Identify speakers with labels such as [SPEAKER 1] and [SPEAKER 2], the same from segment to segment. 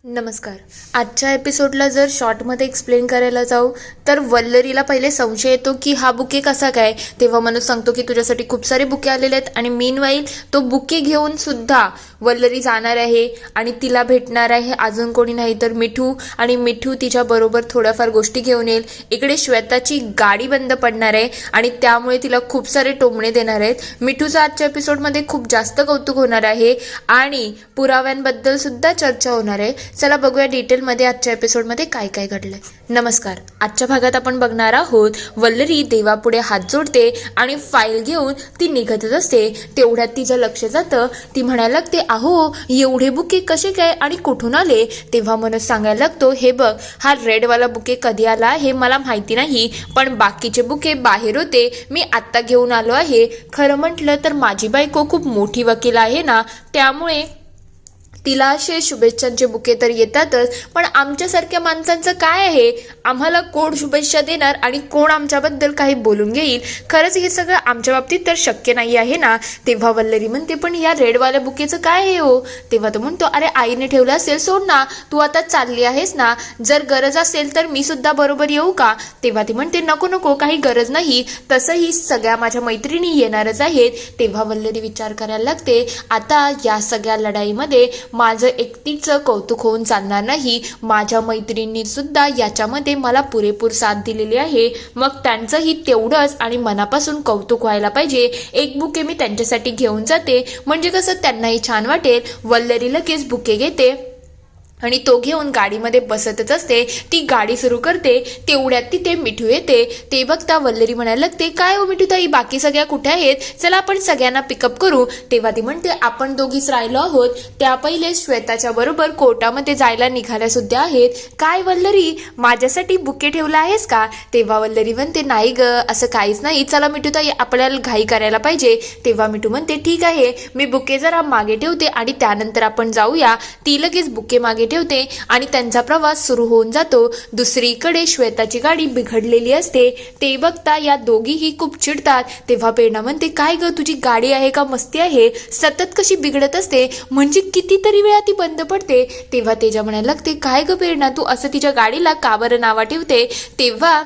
[SPEAKER 1] नमस्कार. आजच्या एपिसोडला जर शॉर्टमध्ये एक्सप्लेन करायला जाऊ तर वल्लरीला पहिले संशय येतो की हा बुके कसा काय. तेव्हा मनोज सांगतो की तुझ्यासाठी खूप सारे बुके आलेले आहेत आणि मीनवाईल तो बुके घेऊन सुद्धा वल्लरी जाणार आहे आणि तिला भेटणार आहे अजून कोणी नाही तर मिठू. आणि मिठू तिच्या बरोबर थोड्याफार गोष्टी घेऊन येईल. इकडे श्वेताची गाडी बंद पडणार आहे आणि त्यामुळे तिला खूप सारे टोमणे देणार आहेत. मिठूचं आजच्या एपिसोडमध्ये खूप जास्त कौतुक होणार आहे आणि पुराव्यांबद्दल सुद्धा चर्चा होणार आहे. चला बघूया डिटेलमध्ये आजच्या एपिसोडमध्ये काय काय घडलंय. नमस्कार. आजच्या भागात आपण बघणार आहोत वल्लरी देवापुढे हात जोडते आणि फाईल घेऊन ती निघतच असते. तेवढ्यात तिचं लक्ष जातं. ती म्हणायला लागते, अहो एवढे बुके कसे काय आणि कुठून आले. तेव्हा मनोज सांगायला लागतो, हे बघ हा रेडवाला बुके कधी आला हे मला माहिती नाही, पण बाकीचे बुके बाहेर होते, मी आत्ता घेऊन आलो आहे. खरं म्हटलं तर माझी बायको खूप मोठी वकील आहे ना, त्यामुळे तिला असे शुभेच्छांचे बुके तर येतातच, पण आमच्यासारख्या माणसांचं काय आहे, आम्हाला कोण शुभेच्छा देणार आणि कोण आमच्याबद्दल काही बोलून घेईल. खरंच हे सगळं आमच्या बाबतीत तर शक्य नाही आहे ना. तेव्हा वल्लरी म्हणते, पण या रेडवाल्या बुकेचं काय आहे हो. तेव्हा तो म्हणतो, अरे आईने ठेवलं असेल, सोड ना, तू आता चालली आहेस ना, जर गरज असेल तर मी सुद्धा बरोबर येऊ का. तेव्हा ती म्हणते, नको नको, काही गरज नाही, तसंही सगळ्या माझ्या मैत्रिणी येणारच आहेत. तेव्हा वल्लरी विचार करायला लागते, आता या सगळ्या लढाईमध्ये माझं एकटीचं कौतुक होऊन चालणार नाही. माझ्या मैत्रिणींनी सुद्धा याच्यामध्ये मला पुरेपूर साथ दिलेली आहे, मग त्यांचंही तेवढंच आणि मनापासून कौतुक व्हायला पाहिजे. एक बुके मी त्यांच्यासाठी घेऊन जाते, म्हणजे कसं त्यांनाही छान वाटेल. वल्लरी लगेच बुके घेते आणि तो घेऊन गाडीमध्ये बसतच असते. ती गाडी सुरू करते. तेवढ्यात तिथे मिठू येते. ते बघता वल्लरी म्हणायला लागते, काय हो मिठूताई, बाकी सगळ्या कुठे आहेत, चला आपण सगळ्यांना पिकअप करू. तेव्हा ती म्हणते, आपण दोघीच राहिलो आहोत, त्या पहिले श्वेताच्या बरोबर कोर्टामध्ये जायला निघाल्या सुद्धा आहेत. काय वल्लरी, माझ्यासाठी बुके ठेवला आहेस का. तेव्हा वल्लरी म्हणते, नाही ग, असं काहीच नाही, चला मिठूताई आपल्याला घाई करायला पाहिजे. तेव्हा मिठू म्हणते, ठीक आहे, मी बुके जरा मागे ठेवते आणि त्यानंतर आपण जाऊया. ती लगेच बुके मागे ठेवते आणि त्यांचा प्रवास सुरू होऊन जातो. दुसरीकडे श्वेताची गाडी बिघडलेली असते. ते बघता या दोघीही खूप चिडतात. तेव्हा प्रेरणा म्हणते, काय ग, तुझी गाडी आहे का मस्ती आहे, सतत कशी बिघडत असते, म्हणजे कितीतरी वेळा ती बंद पडते. तेव्हा तेजा म्हणायला लागते, काय ग प्रेरणा, तू असं तिच्या गाडीला का बरं नावा ठेवते. तेव्हा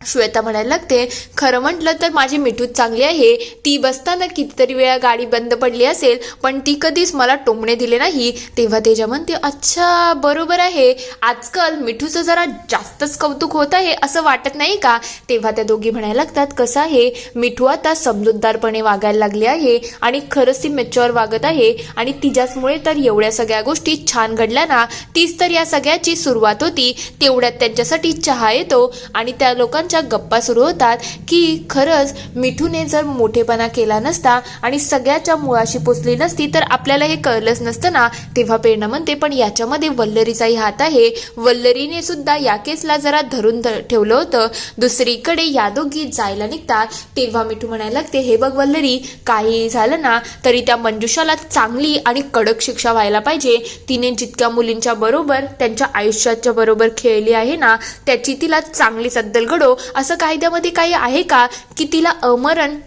[SPEAKER 1] श्वेता म्हणायला लागते, खरं म्हटलं तर माझी मिठूच चांगली आहे, ती बसताना कितीतरी वेळा गाडी बंद पडली असेल, पण ती कधीच मला टोमणे दिले नाही. तेव्हा तेजा म्हणते, अच्छा बरोबर आहे, आजकाल मिठूचं जरा जास्तच कौतुक होत आहे असं वाटत नाही का. तेव्हा त्या दोघी म्हणायला लागतात, कसं आहे, मिठू आता समजूतदारपणे वागायला लागली आहे आणि खरंच ती मॅच्युअर वागत आहे आणि तिच्याचमुळे तर एवढ्या सगळ्या गोष्टी छान घडल्या ना. तीच तर या सगळ्याची सुरुवात होती. तेवढ्यात त्यांच्यासाठी चहा येतो आणि त्या लोकांच्या गप्पा सुरू होतात की खरंच मिठूने जर मोठेपणा केला नसता आणि सगळ्याच्या मुळाशी पोचली नसती तर आपल्याला हे कळलंच नसतं ना. तेव्हा प्रेरणा म्हणते, पण याच्यामध्ये वल्लरीचाही हात आहे, वल्लरीने सुद्धा या केसला जरा धरून ठेवलं होतं. दुसरीकडे या दोघी जायला निघतात. तेव्हा मिठू म्हणायला लागते, हे बघ वल्लरी, काही झालं ना तरी त्या मंजुषाला चांगली आणि कडक शिक्षा व्हायला पाहिजे. तिने जितक्या मुलींच्या बरोबर त्यांच्या आयुष्याच्या बरोबर खेळली आहे ना, त्याची तिला चांगली सद्दल घडो. असं कायद्यामध्ये काही आहे का की तिला अमरण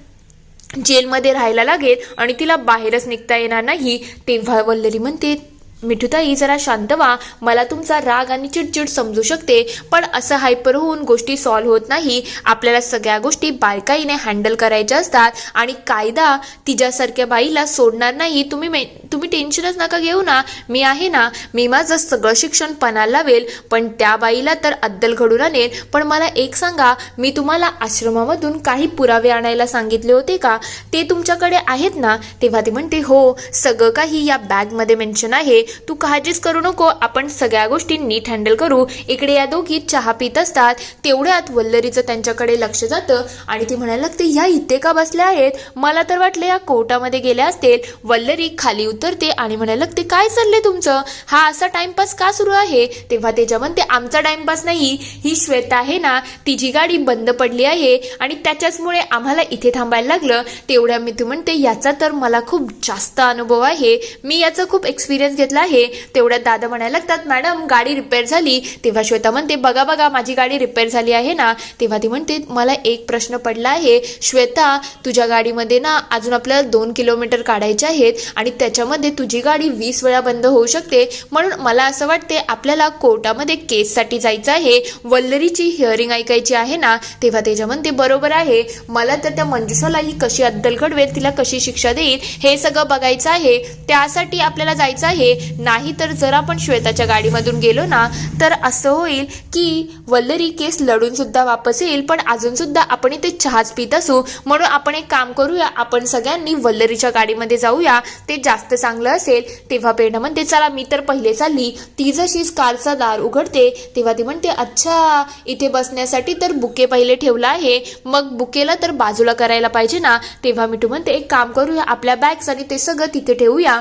[SPEAKER 1] जेलमध्ये राहायला लागेल आणि तिला बाहेरच निघता येणार नाही. तेव्हा वल्लरी म्हणते, मिठूताई जरा शांत व्हा, मला तुमचा राग आणि चिडचिड समजू शकते, पण असं हायपर होऊन गोष्टी सॉल्व्ह होत नाही. आपल्याला सगळ्या गोष्टी बारकाईने हँडल करायच्या असतात आणि कायदा तिच्यासारख्या बाईला सोडणार नाही. तुम्ही टेन्शनच नका घेऊ ना, मी आहे ना, मी माझं सगळं शिक्षण पणाला लावेल, पण त्या बाईला तर अद्दल घडून आणेल. पण मला एक सांगा, मी तुम्हाला आश्रमामधून काही पुरावे आणायला सांगितले होते का, ते तुमच्याकडे आहेत ना. तेव्हा ती म्हणते, हो, सगळं काही या बॅगमध्ये मेन्शन आहे, तू काळजीच करू नको, आपण सगळ्या गोष्टी नीट हँडल करू. इकडे या दोघी चहा पित असतात. तेवढ्यात वल्लरीचं त्यांच्याकडे लक्ष जातं आणि ती म्हणायला लागते, ह्या इथे का बसल्या आहेत, मला तर वाटलं या कोर्टामध्ये गेल्या असतील. वल्लरी खाली उतरते आणि म्हणायला लागते, काय चाललंय तुमचं, हा असा टाइमपास का सुरू आहे. तेव्हा तेजा म्हणते, आमचा टाइमपास नाही, ही श्वेता आहे ना, तिची गाडी बंद पडली आहे आणि त्याच्याचमुळे आम्हाला इथे थांबायला लागलं. तेवढ्या मिठू म्हणते, याचा तर मला खूप जास्त अनुभव आहे, मी याचा खूप एक्सपिरियन्स घेतला पोहोचला आहे. तेवढ्यात दादा म्हणायला लागतात, मॅडम गाडी रिपेअर झाली. तेव्हा श्वेता म्हणते, बघा बघा माझी गाडी रिपेअर झाली आहे ना. तेव्हा ती म्हणते, मला एक प्रश्न पडला आहे श्वेता, तुझ्या गाडीमध्ये ना अजून आपल्याला 2 किलोमीटर काढायचे आहेत आणि त्याच्यामध्ये तुझी गाडी 20 वेळा बंद होऊ शकते. म्हणून मला असं वाटते आपल्याला कोर्टामध्ये केससाठी जायचं आहे, वल्लरीची हिअरिंग ऐकायची आहे ना. तेव्हा तेजा म्हणते, बरोबर आहे, मला तर त्या मंजुषाला ही कशी अद्दल घडवेल, तिला कशी शिक्षा देईल हे सगळं बघायचं आहे. त्यासाठी आपल्याला जायचं आहे. नाही तर जर आपण श्वेताच्या गाडीमधून गेलो ना तर असं होईल की वल्लरी केस लढून सुद्धा वापस येईल, पण अजून सुद्धा आपण इथे चहाच पित असू. म्हणून आपण एक काम करूया, आपण सगळ्यांनी वल्लरीच्या गाडीमध्ये जाऊया, ते जास्त चांगलं असेल. तेव्हा प्रेरणा म्हणते, चला मी तर पहिले चालली. ती जशीच कारचा दार उघडते तेव्हा ती म्हणते, अच्छा इथे बसण्यासाठी तर बुके पहिले ठेवला आहे, मग बुकेला तर बाजूला करायला पाहिजे ना. तेव्हा मिठू म्हणते, एक काम करूया, आपल्या बॅग्स आणि ते सगळं तिथे ठेवूया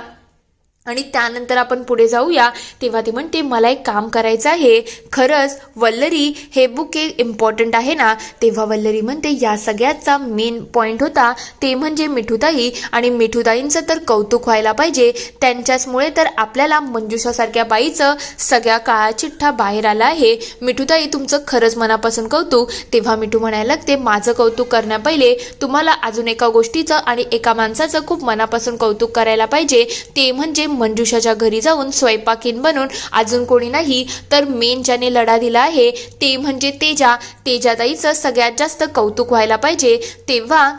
[SPEAKER 1] आणि त्यानंतर आपण पुढे जाऊया. तेव्हा ती म्हणते, मला एक काम करायचं आहे. खरंच वल्लरी हे बुके इम्पॉर्टंट आहे ना. तेव्हा वल्लरी म्हणते, या सगळ्याचा मेन पॉईंट होता ते म्हणजे मिठूताई, आणि मिठूताईंचं तर कौतुक व्हायला पाहिजे. त्यांच्याचमुळे तर आपल्याला मंजुषासारख्या बाईचं सगळ्या काळा चिठ्ठा बाहेर आला आहे. मिठूताई तुमचं खरंच मनापासून कौतुक. तेव्हा मिठू म्हणायला लागते, माझं कौतुक करण्या पहिले तुम्हाला अजून एका गोष्टीचं आणि एका माणसाचं खूप मनापासून कौतुक करायला पाहिजे. ते म्हणजे मंजुषाच्या घरी जाऊन स्वयंपाकीन बनून अजून कोणी नाही तर मेन ज्याने लढा दिला आहे ते म्हणजे तेजाताईचं सगळ्यात जास्त कौतुक व्हायला पाहिजे. तेव्हा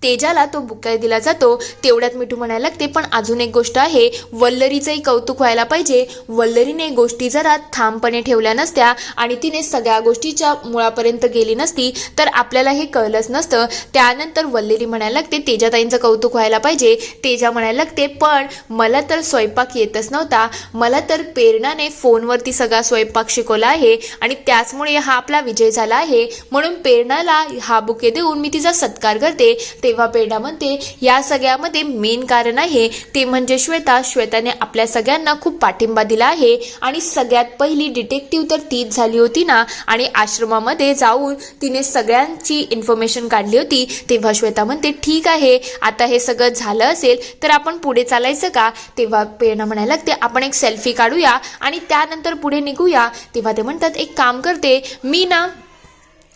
[SPEAKER 1] तेजाला तो बुके दिला जातो. तेवढ्यात मिठू म्हणायला लागते, पण अजून एक गोष्ट आहे, वल्लरीचंही कौतुक व्हायला पाहिजे. वल्लरीने गोष्टी जरा ठामपणे ठेवल्या नसत्या आणि तिने सगळ्या गोष्टीच्या मुळापर्यंत गेली नसती तर आपल्याला हे कळलंच नसतं. त्यानंतर वल्लरी म्हणायला लागते, तेजाताईंचं कौतुक व्हायला पाहिजे. तेजा म्हणायला लागते, पण मला तर स्वयंपाक येतच नव्हता, मला तर प्रेरणाने फोनवरती सगळा स्वयंपाक शिकवला आहे आणि त्याचमुळे हा आपला विजय झाला आहे. म्हणून प्रेरणाला हा बुके देऊन मी तिचा सत्कार करते. तेव्हा प्रेरणा म्हणते, या सगळ्यामध्ये मेन कारण आहे ते म्हणजे श्वेताने आपल्या सगळ्यांना खूप पाठिंबा दिला आहे आणि सगळ्यात पहिली डिटेक्टिव्ह तर तीच झाली होती ना, आणि आश्रमामध्ये जाऊन तिने सगळ्यांची इन्फॉर्मेशन काढली होती. तेव्हा श्वेता म्हणते, ठीक आहे, आता हे सगळं झालं असेल तर आपण पुढे चालायचं का. तेव्हा प्रेरणा म्हणायला लागते, आपण एक सेल्फी काढूया आणि त्यानंतर पुढे निघूया. तेव्हा ते म्हणतात, एक काम करते, मी ना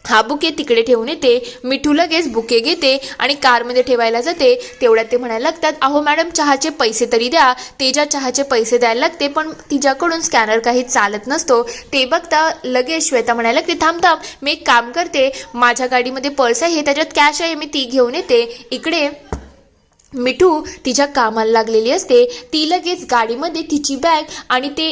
[SPEAKER 1] हा बुके तिकडे ठेवून येते. मिठू लगेच बुके घेते आणि कारमध्ये ठेवायला जाते. तेवढ्यात ते म्हणायला लागतात, अहो मॅडम चहाचे पैसे तरी द्या. तेजा चहाचे पैसे द्यायला लागते, पण तिच्याकडून स्कॅनर काही चालत नसतो. ते बघता लगेच श्वेता म्हणायला लागते, थांब मी एक काम करते, माझ्या गाडीमध्ये पर्स आहे, त्याच्यात कॅश आहे, मी ती घेऊन येते. इकडे मिठू तिच्या कामाला लागलेली असते. ती लगेच गाडीमध्ये तिची बॅग आणि ते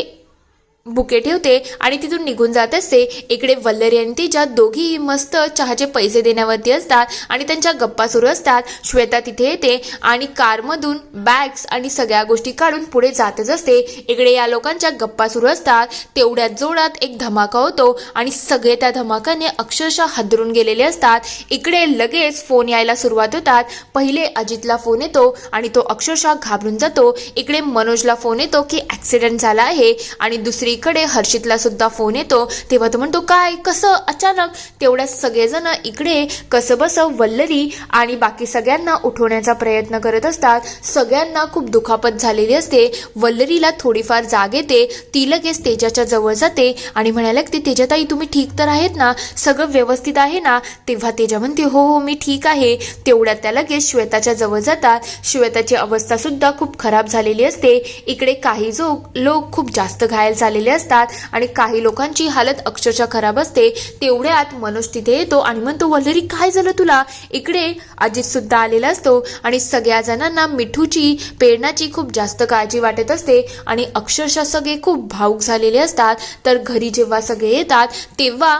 [SPEAKER 1] बुके ठेवते आणि तिथून निघून जात असते. इकडे वल्लरी आणि तिच्या दोघी मस्त चहाचे पैसे देण्यावरती असतात आणि त्यांच्या गप्पा सुरू असतात. श्वेता तिथे येते आणि कारमधून बॅग्स आणि सगळ्या गोष्टी काढून पुढे जातच असते. इकडे या लोकांच्या गप्पा सुरू असतात. तेवढ्यात जोरात एक धमाका होतो आणि सगळे त्या धमाकाने अक्षरशः हादरून गेलेले असतात. इकडे लगेच फोन यायला सुरुवात होतात. पहिले अजितला फोन येतो आणि तो अक्षरशः घाबरून जातो. इकडे मनोजला फोन येतो की ऍक्सिडेंट झाला आहे आणि दुसरीकडे हर्षितला सुद्धा फोन येतो. तेव्हा तो म्हणतो, काय कसं अचानक. तेवढ्यात सगळेजण इकडे कसंबसं वल्लरी आणि बाकी सगळ्यांना उठवण्याचा प्रयत्न करत असतात. सगळ्यांना खूप दुखापत झालेली असते. वल्लरीला थोडीफार जाग येते. ती लगेच तेजाच्या जवळ जाते आणि म्हणायला लागते, तेजाताई तुम्ही ठीक तर आहेत ना, सगळं व्यवस्थित आहे ना. तेव्हा तेजा म्हणते, हो मी ठीक आहे. तेवढ्यात त्या लगेच श्वेताच्या जवळ जातात. श्वेताची अवस्था सुद्धा खूप खराब झालेली असते. इकडे काही लोक खूप जास्त घायल झालेले असतात आणि काही लोकांची हालत अक्षरशः खराब असते. तेवढ्यात मनोज तिथे येतो आणि म्हणतो, वल्लरी काय झालं तुला. इकडे अजित सुद्धा आलेला असतो आणि सगळ्या जणांना मिठूची प्रेरणाची खूप जास्त काळजी वाटत असते आणि अक्षरशः सगळे खूप भावुक झालेले असतात. तर घरी जेव्हा सगळे येतात तेव्हा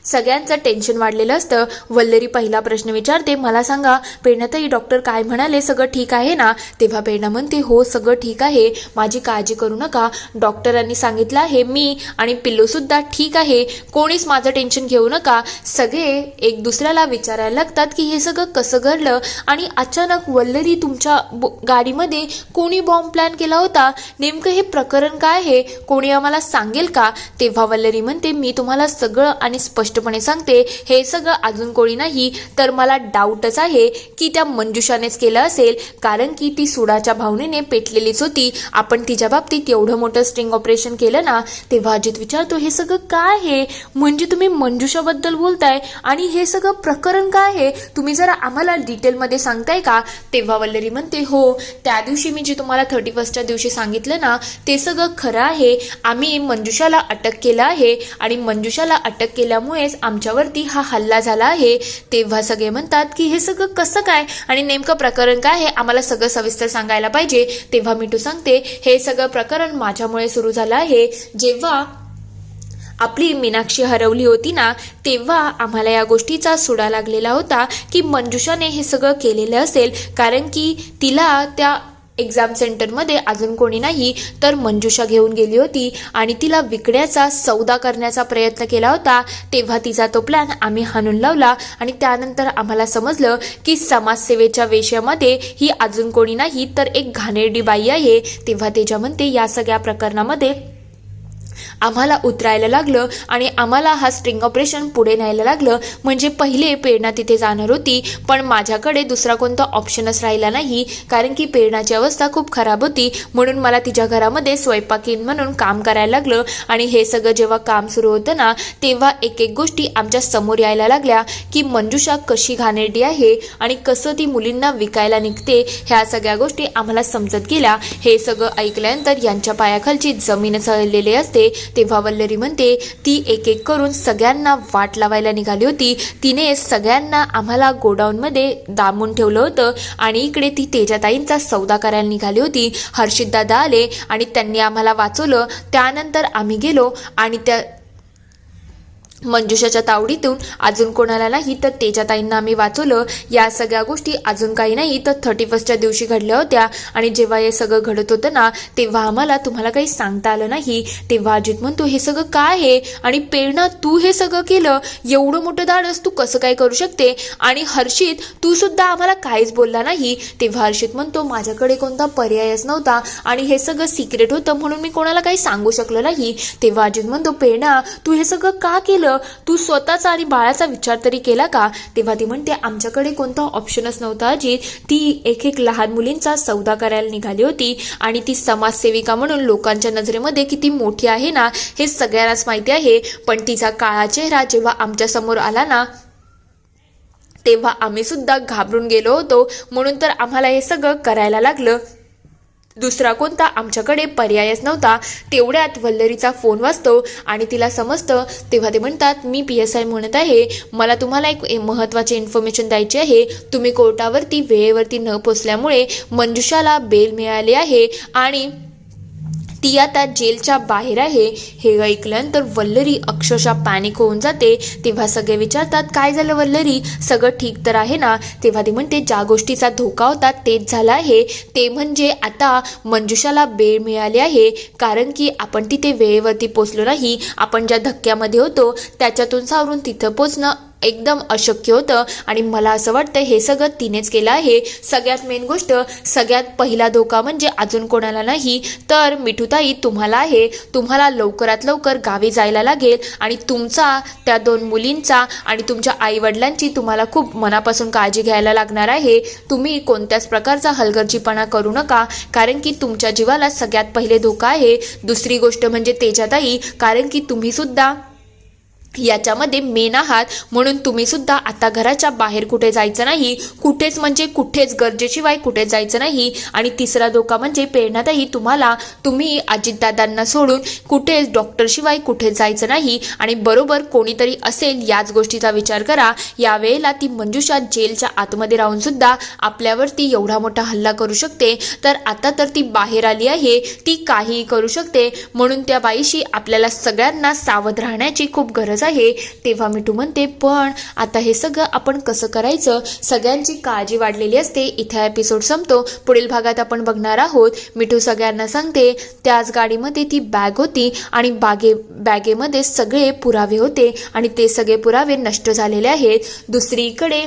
[SPEAKER 1] सगळ्यांचं टेन्शन वाढलेलं असतं. वल्लरी पहिला प्रश्न विचारते, मला सांगा प्रेरणाताई डॉक्टर काय म्हणाले, सगळं ठीक आहे ना. तेव्हा प्रेरणा म्हणते, हो सगळं ठीक आहे, माझी काळजी करू नका. डॉक्टरांनी सांगितलं आहे मी आणि पिल्लू सुद्धा ठीक आहे, कोणीच माझं टेन्शन घेऊ नका. सगळे एक दुसऱ्याला विचारायला लागतात की हे सगळं कसं घडलं आणि अचानक वल्लरी तुमच्या गाडीमध्ये कोणी बॉम्ब प्लॅन केला होता, नेमकं हे प्रकरण काय आहे, कोणी आम्हाला सांगेल का. तेव्हा वल्लरी म्हणते, मी तुम्हाला सगळं आणि स्पष्ट स्पष्टपणे सांगते, हे सगळं अजून कोणी नाही तर मला डाऊटच आहे की त्या मंजुषानेच केलं असेल, कारण की ती सुडाच्या भावनेने पेटलेलीच होती. आपण तिच्या बाबतीत एवढं मोठं स्ट्रिंग ऑपरेशन केलं ना. तेव्हा अजित विचारतो, हे सगळं काय आहे? म्हणजे तुम्ही मंजुषाबद्दल बोलताय आणि हे सगळं प्रकरण काय आहे? तुम्ही जरा आम्हाला डिटेलमध्ये सांगताय का? तेव्हा वल्लरी म्हणते, हो, त्या दिवशी मी जे तुम्हाला 31च्या दिवशी सांगितलं ना ते सगळं खरं आहे. आम्ही मंजुषाला अटक केलं आहे आणि मंजुषाला अटक केल्यामुळेच आमच्यावरती हा हल्ला झाला आहे. तेव्हा सगळे म्हणतात की हे सगळं कसं काय आणि नेमकं प्रकरण काय आहे, आम्हाला सगळं सविस्तर सांगायला पाहिजे. तेव्हा मिठू सांगते, हे सगळं प्रकरण माझ्यामुळे सुरू झालं आहे. जेव्हा आपली मीनाक्षी हरवली होती ना, तेव्हा आम्हाला या गोष्टीचा सुडा लागलेला होता की मंजुषाने हे सगळं केलेलं असेल, कारण की तिला त्या एक्झाम सेंटरमध्ये अजून कोणी नाही तर मंजुषा घेऊन गेली होती आणि तिला विकण्याचा सौदा करण्याचा प्रयत्न केला होता. तेव्हा तिचा तो प्लॅन आम्ही हाणून लावला आणि त्यानंतर आम्हाला समजलं की समाजसेवेच्या वेशामध्ये ही अजून कोणी नाही तर एक घाणेरडी बाई आहे. तेव्हा तेजा म्हणते, या सगळ्या प्रकरणामध्ये आम्हाला उतरायला लागलं आणि आम्हाला हा स्ट्रिंग ऑपरेशन पुढे न्यायला लागलं. म्हणजे पहिले प्रेरणा तिथे जाणार होती, पण माझ्याकडे दुसरा कोणता ऑप्शनच राहिला नाही, कारण की प्रेरणाची अवस्था खूप खराब होती. म्हणून मला तिच्या घरामध्ये स्वयंपाकीण म्हणून काम करायला लागलं. आणि हे सगळं जेव्हा काम सुरू होतं ना, तेव्हा एक एक गोष्टी आमच्या समोर यायला लागल्या की मंजुषा कशी घाणेरडी आहे आणि कसं ती मुलींना विकायला निघते. ह्या सगळ्या गोष्टी आम्हाला समजत गेल्या. हे सगळं ऐकल्यानंतर यांच्या पायाखालची जमीन चळलेली असते. तेव्हा वल्लरी म्हणते, ती एक एक करून सगळ्यांना वाट लावायला निघाली होती. तिने सगळ्यांना आम्हाला गोडाऊनमध्ये दामून ठेवलं होतं आणि इकडे ती तेजाताईंचा सौदा करायला निघाली होती. हर्षित दादा आले आणि त्यांनी आम्हाला वाचवलं. त्यानंतर आम्ही गेलो आणि त्या मंजुषाच्या तावडीतून अजून कोणाला नाही तर तेजाताईंना आम्ही वाचवलं. या सगळ्या गोष्टी अजून काही नाही तर 31च्या दिवशी घडल्या होत्या. आणि जेव्हा हे सगळं घडत होतं ना, तेव्हा आम्हाला तुम्हाला काही सांगता आलं नाही. तेव्हा अजित म्हणतो, हे सगळं काय आहे आणि प्रेरणा तू हे सगळं केलं, एवढं मोठं धाडस तू कसं काय करू शकते? आणि हर्षित तू सुद्धा आम्हाला काहीच बोलला नाही. तेव्हा हर्षित म्हणतो, माझ्याकडे कोणता पर्यायच नव्हता आणि हे सगळं सिक्रेट होतं म्हणून मी कोणाला काही सांगू शकलो नाही. तेव्हा अजित म्हणतो, प्रेरणा तू हे सगळं का केलं? तू स्वतःचा आणि बाळाचा विचार तरी केला का? तेव्हा ती म्हणते, आमच्याकडे कोणता ऑप्शनच नव्हता अजित. ती एक एक लहान मुलींचा सौदा करायला निघाली होती आणि ती समाजसेविका म्हणून लोकांच्या नजरेमध्ये किती मोठी आहे ना, हे सगळ्यांनाच माहिती आहे. पण तिचा काळा चेहरा जेव्हा आमच्या समोर आला ना, तेव्हा आम्ही सुद्धा घाबरून गेलो होतो. म्हणून तर आम्हाला हे सगळं करायला लागलं. दुसरा कोणता आमच्याकडे पर्यायच नव्हता. तेवढ्यात वल्लरीचा फोन वाजतो आणि तिला समजतं. तेव्हा ते म्हणतात, मी PSI म्हणत आहे, मला तुम्हाला एक महत्त्वाची इन्फॉर्मेशन द्यायची आहे. तुम्ही कोर्टावरती वेळेवरती न पोचल्यामुळे मंजुषाला बेल मिळाली आहे आणि ती आता जेलच्या बाहेर आहे. हे ऐकल्यानंतर वल्लरी अक्षरशः पॅनिक होऊन जाते. तेव्हा सगळे विचारतात, काय झालं वल्लरी, सगळं ठीक तर आहे ना? तेव्हा ती म्हणते, ज्या गोष्टीचा धोका होता तेच झाला आहे. ते म्हणजे आता मंजुषाला बेल मिळाली आहे, कारण की आपण तिथे वेळेवरती पोचलो नाही. आपण ज्या धक्क्यामध्ये होतो त्याच्यातून सावरून तिथं पोचणं एकदम अशक्य होतं आणि मला असं वाटतं हे सगळं तिनेच केलं आहे. सगळ्यात मेन गोष्ट, सगळ्यात पहिला धोका म्हणजे अजून कोणाला नाही तर मिठूताई तुम्हाला आहे. तुम्हाला लवकरात लवकर गावी जायला लागेल आणि तुमचा, त्या 2 मुलींचा आणि तुमच्या आईवडिलांची तुम्हाला खूप मनापासून काळजी घ्यायला लागणार आहे. तुम्ही कोणत्याच प्रकारचा हलगर्जीपणा करू नका, कारण की तुमच्या जीवाला सगळ्यात पहिले धोका आहे. दुसरी गोष्ट म्हणजे तेजाताई, कारण की तुम्ही सुद्धा याच्यामध्ये मेन आहात, म्हणून तुम्ही सुद्धा आता घराच्या बाहेर कुठे जायचं नाही. कुठेच म्हणजे कुठेच, गरजेशिवाय कुठेच जायचं नाही. आणि तिसरा धोका म्हणजे प्रेरणाताई, तुम्ही अजितदादांना सोडून कुठेच डॉक्टरशिवाय कुठेच जायचं नाही. आणि बरोबर कोणीतरी असेल याच गोष्टीचा विचार करा. यावेळेला ती मंजुषा जेलच्या आतमध्ये राहून सुद्धा आपल्यावरती एवढा मोठा हल्ला करू शकते, तर आता तर ती बाहेर आली आहे, ती काहीही करू शकते. म्हणून त्या बाईशी आपल्याला सगळ्यांना सावध राहण्याची खूप गरज आहे. तेव्हा मिठू म्हणते, पण आता हे सगळं आपण कसं करायचं? सगळ्यांची काळजी वाढलेली असते. इथे एपिसोड संपतो. पुढील भागात आपण बघणार आहोत. मिठू सगळ्यांना सांगते, त्याच गाडीमध्ये ती बॅग होती आणि बॅगेमध्ये सगळे पुरावे होते आणि ते सगळे पुरावे नष्ट झालेले आहेत. दुसरीकडे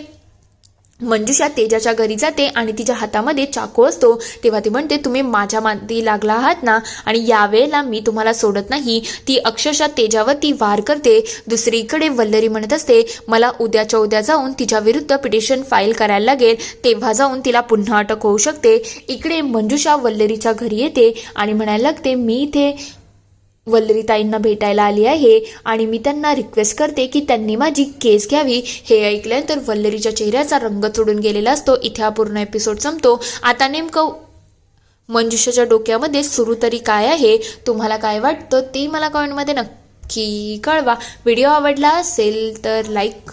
[SPEAKER 1] मंजुषा तेजाच्या घरी जाते आणि तिच्या हातामध्ये चाकू असतो. तेव्हा ती म्हणते, तुम्ही माझ्या मांदी लागला आहात ना, आणि यावेळेला मी तुम्हाला सोडत नाही. ती अक्षरशः तेजावरती वार करते. दुसरीकडे वल्लरी म्हणत असते, मला उद्याच्या उद्या जाऊन तिच्या विरुद्ध पिटिशन फाईल करायला लागेल, तेव्हा जाऊन तिला पुन्हा अटक होऊ शकते. इकडे मंजुषा वल्लरीच्या घरी येते आणि म्हणायला लागते, मी इथे वल्लरीताईंना भेटायला आली आहे आणि मी त्यांना रिक्वेस्ट करते की त्यांनी माझी केस घ्यावी. हे ऐकल्यानंतर वल्लरीच्या चेहऱ्याचा रंग चढून गेलेला असतो. इथे हा पूर्ण एपिसोड संपतो. आता नेमकं मंजुषाच्या डोक्यामध्ये सुरू तरी काय आहे, तुम्हाला काय वाटतं ते मला कमेंटमध्ये नक्की कळवा. व्हिडिओ आवडला असेल तर लाईक